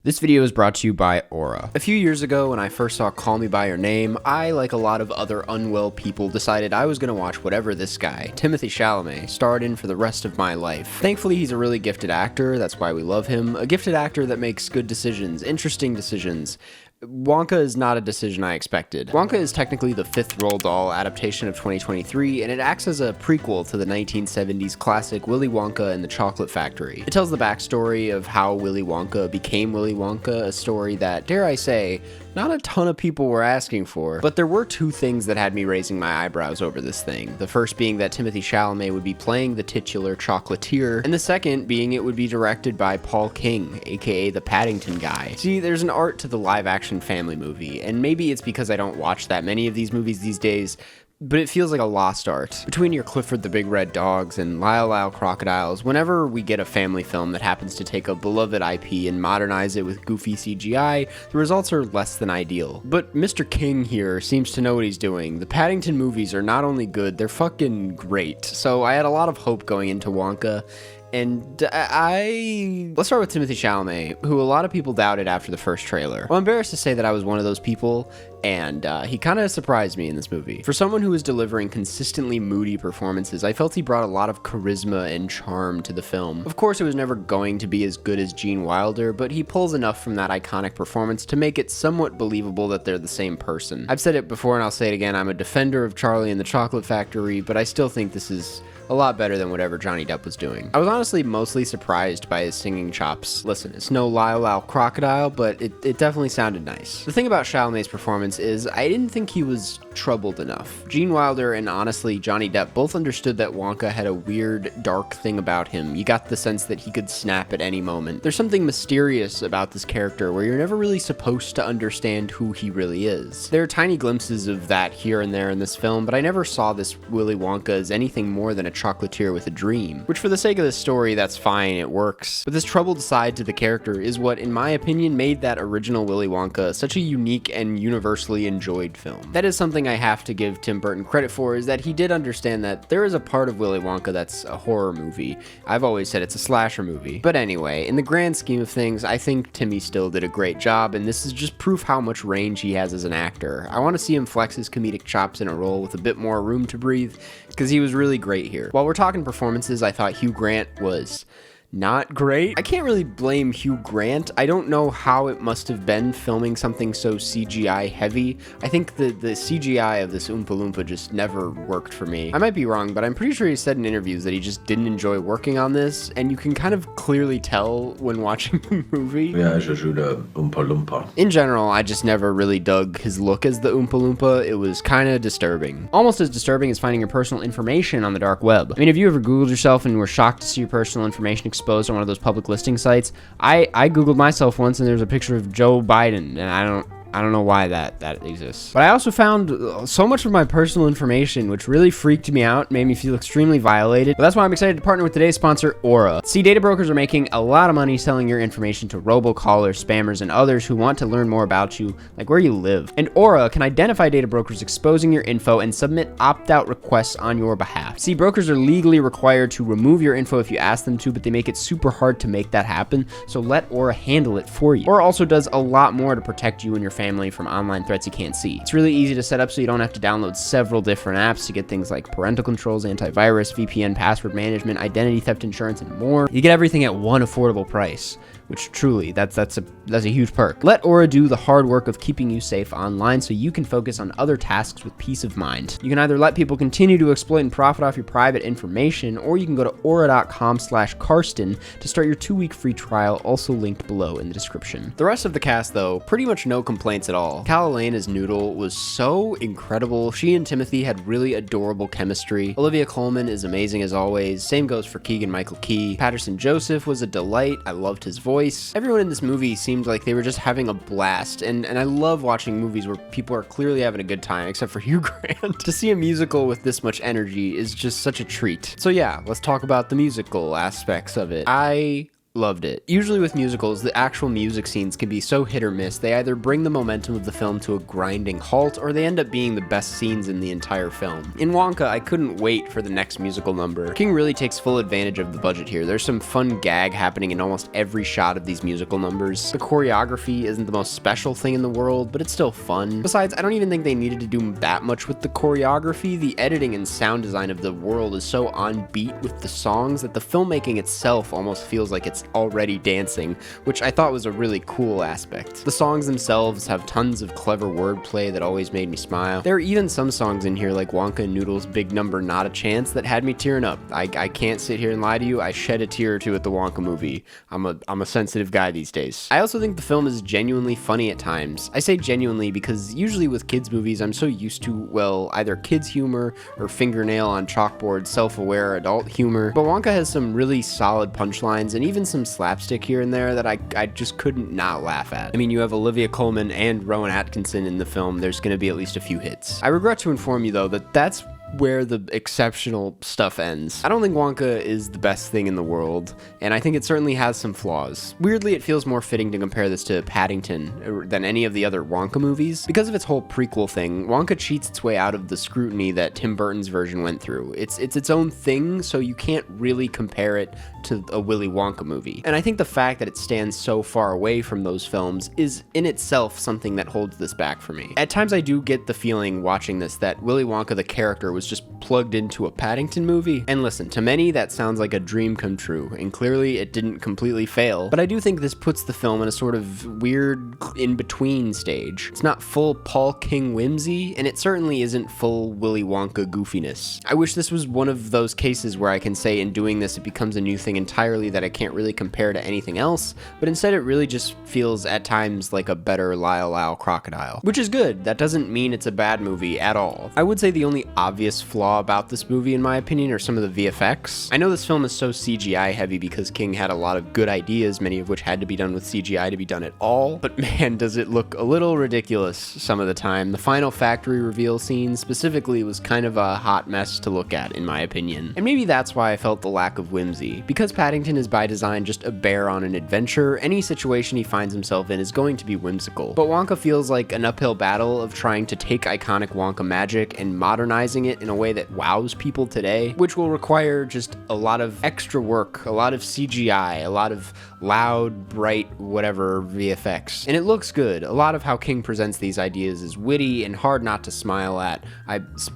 This video is brought to you by Aura. A few years ago, when I first saw Call Me By Your Name, I, like a lot of other unwell people, decided I was gonna watch whatever this guy, Timothée Chalamet, starred in for the rest of my life. Thankfully, he's a really gifted actor, that's why we love him. A gifted actor that makes good decisions, interesting decisions. Wonka is not a decision I expected. Wonka is technically the fifth Roald Dahl adaptation of 2023, and it acts as a prequel to the 1970s classic Willy Wonka and the Chocolate Factory. It tells the backstory of how Willy Wonka became Willy Wonka, a story that, dare I say, not a ton of people were asking for. But there were two things that had me raising my eyebrows over this thing. The first being that Timothée Chalamet would be playing the titular chocolatier, and the second being it would be directed by Paul King, aka the Paddington guy. See, there's an art to the live-action family movie, and maybe it's because I don't watch that many of these movies these days, but it feels like a lost art. Between your Clifford the Big Red Dogs and Lyle Lyle Crocodiles, whenever we get a family film that happens to take a beloved IP and modernize it with goofy CGI, the results are less than ideal. But Mr. King here seems to know what he's doing. The Paddington movies are not only good, they're fucking great. So I had a lot of hope going into Wonka. And let's start with Timothée Chalamet, who a lot of people doubted after the first trailer. Well, I'm embarrassed to say that I was one of those people, and he kind of surprised me in this movie. For someone who was delivering consistently moody performances, I felt he brought a lot of charisma and charm to the film. Of course, it was never going to be as good as Gene Wilder, but he pulls enough from that iconic performance to make it somewhat believable that they're the same person. I've said it before and I'll say it again, I'm a defender of Charlie and the Chocolate Factory, but I still think this is a lot better than whatever Johnny Depp was doing. I was honestly mostly surprised by his singing chops. Listen, it's no Lyle Lyle Crocodile, but it definitely sounded nice. The thing about Chalamet's performance is I didn't think he was troubled enough. Gene Wilder and honestly Johnny Depp both understood that Wonka had a weird, dark thing about him. You got the sense that he could snap at any moment. There's something mysterious about this character where you're never really supposed to understand who he really is. There are tiny glimpses of that here and there in this film, but I never saw this Willy Wonka as anything more than a chocolatier with a dream. Which for the sake of the story, that's fine, it works. But this troubled side to the character is what, in my opinion, made that original Willy Wonka such a unique and universally enjoyed film. That is something I have to give Tim Burton credit for, is that he did understand that there is a part of Willy Wonka that's a horror movie. I've always said it's a slasher movie. But anyway, in the grand scheme of things, I think Timmy still did a great job, and this is just proof how much range he has as an actor. I want to see him flex his comedic chops in a role with a bit more room to breathe, because he was really great here. While we're talking performances, I thought Hugh Grant was not great. I can't really blame Hugh Grant. I don't know how it must have been filming something so CGI heavy. I think the CGI of this Oompa Loompa just never worked for me. I might be wrong, but I'm pretty sure he said in interviews that he just didn't enjoy working on this, and you can kind of clearly tell when watching the movie. Yeah, je joue le Oompa Loompa. In general, I just never really dug his look as the Oompa Loompa. It was kind of disturbing. Almost as disturbing as finding your personal information on the dark web. I mean, have you ever Googled yourself and were shocked to see your personal information exposed on one of those public listing sites? I Googled myself once and there's a picture of Joe Biden, and I don't know why that exists. But I also found so much of my personal information, which really freaked me out, made me feel extremely violated. But that's why I'm excited to partner with today's sponsor, Aura. See, data brokers are making a lot of money selling your information to robocallers, spammers, and others who want to learn more about you, like where you live. And Aura can identify data brokers exposing your info and submit opt-out requests on your behalf. See, brokers are legally required to remove your info if you ask them to, but they make it super hard to make that happen, so let Aura handle it for you. Aura also does a lot more to protect you and your family from online threats you can't see. It's really easy to set up so you don't have to download several different apps to get things like parental controls, antivirus, VPN, password management, identity theft insurance, and more. You get everything at one affordable price, which truly, that's a huge perk. Let Aura do the hard work of keeping you safe online so you can focus on other tasks with peace of mind. You can either let people continue to exploit and profit off your private information, or you can go to aura.com/Karsten to start your 2-week free trial, also linked below in the description. The rest of the cast, though, pretty much no complaints at all. Cal Elaine as Noodle was so incredible. She and Timothy had really adorable chemistry. Olivia Colman is amazing as always. Same goes for Keegan-Michael Key. Patterson Joseph was a delight. I loved his voice. Everyone in this movie seemed like they were just having a blast, and I love watching movies where people are clearly having a good time, except for Hugh Grant. To see a musical with this much energy is just such a treat. So yeah, let's talk about the musical aspects of it. I Loved it. Usually with musicals, the actual music scenes can be so hit or miss. They either bring the momentum of the film to a grinding halt, or they end up being the best scenes in the entire film. In Wonka, I couldn't wait for the next musical number. King really takes full advantage of the budget here. There's some fun gag happening in almost every shot of these musical numbers. The choreography isn't the most special thing in the world, but it's still fun. Besides, I don't even think they needed to do that much with the choreography. The editing and sound design of the world is so on beat with the songs that the filmmaking itself almost feels like it's already dancing, which I thought was a really cool aspect. The songs themselves have tons of clever wordplay that always made me smile. There are even some songs in here like Wonka and Noodle's Big Number Not a Chance that had me tearing up. I can't sit here and lie to you, I shed a tear or two at the Wonka movie. I'm a sensitive guy these days. I also think the film is genuinely funny at times. I say genuinely because usually with kids movies I'm so used to, well, either kids humor or fingernail on chalkboard self-aware adult humor, but Wonka has some really solid punchlines and even some slapstick here and there that I just couldn't not laugh at. I mean, you have Olivia Colman and Rowan Atkinson in the film, there's gonna be at least a few hits. I regret to inform you though that that's where the exceptional stuff ends. I don't think Wonka is the best thing in the world, and I think it certainly has some flaws. Weirdly, it feels more fitting to compare this to Paddington than any of the other Wonka movies. Because of its whole prequel thing, Wonka cheats its way out of the scrutiny that Tim Burton's version went through. It's its own thing, so you can't really compare it to a Willy Wonka movie. And I think the fact that it stands so far away from those films is in itself something that holds this back for me. At times I do get the feeling watching this that Willy Wonka the character was just plugged into a Paddington movie. And listen, to many that sounds like a dream come true, and clearly it didn't completely fail, but I do think this puts the film in a sort of weird in-between stage. It's not full Paul King whimsy, and it certainly isn't full Willy Wonka goofiness. I wish this was one of those cases where I can say in doing this it becomes a new thing entirely that I can't really compare to anything else, but instead it really just feels at times like a better Lyle Lyle Crocodile. Which is good, that doesn't mean it's a bad movie at all. I would say the only obvious flaw about this movie, in my opinion, are some of the VFX. I know this film is so CGI heavy because King had a lot of good ideas, many of which had to be done with CGI to be done at all, but man, does it look a little ridiculous some of the time. The final factory reveal scene specifically was kind of a hot mess to look at, in my opinion. And maybe that's why I felt the lack of whimsy. Because Paddington is by design just a bear on an adventure, any situation he finds himself in is going to be whimsical. But Wonka feels like an uphill battle of trying to take iconic Wonka magic and modernizing it in a way that wows people today, which will require just a lot of extra work, a lot of CGI, a lot of loud, bright, whatever VFX. And it looks good. A lot of how King presents these ideas is witty and hard not to smile at.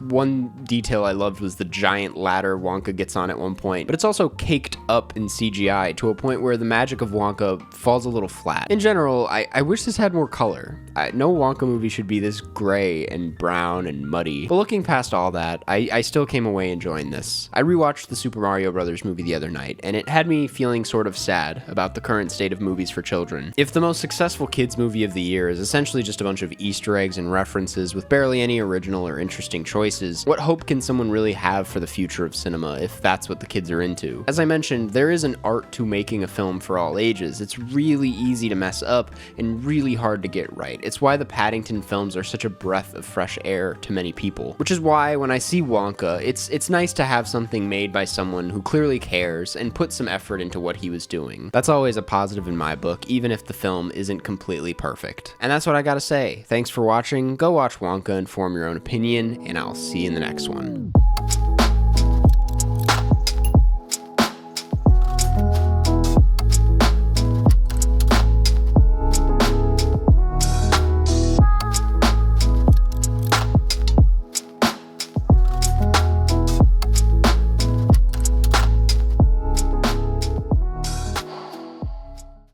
One detail I loved was the giant ladder Wonka gets on at one point, but it's also caked up in CGI to a point where the magic of Wonka falls a little flat. In general, I wish this had more color. No Wonka movie should be this gray and brown and muddy. But looking past all that, I still came away enjoying this. I rewatched the Super Mario Bros. Movie the other night, and it had me feeling sort of sad about the current state of movies for children. If the most successful kids movie of the year is essentially just a bunch of Easter eggs and references with barely any original or interesting choices, what hope can someone really have for the future of cinema if that's what the kids are into? As I mentioned, there is an art to making a film for all ages. It's really easy to mess up and really hard to get right. It's why the Paddington films are such a breath of fresh air to many people, which is why when I see Wonka, it's nice to have something made by someone who clearly cares and put some effort into what he was doing. That's always a positive in my book, even if the film isn't completely perfect. And that's what I gotta say. Thanks for watching. Go watch Wonka and form your own opinion, and I'll see you in the next one.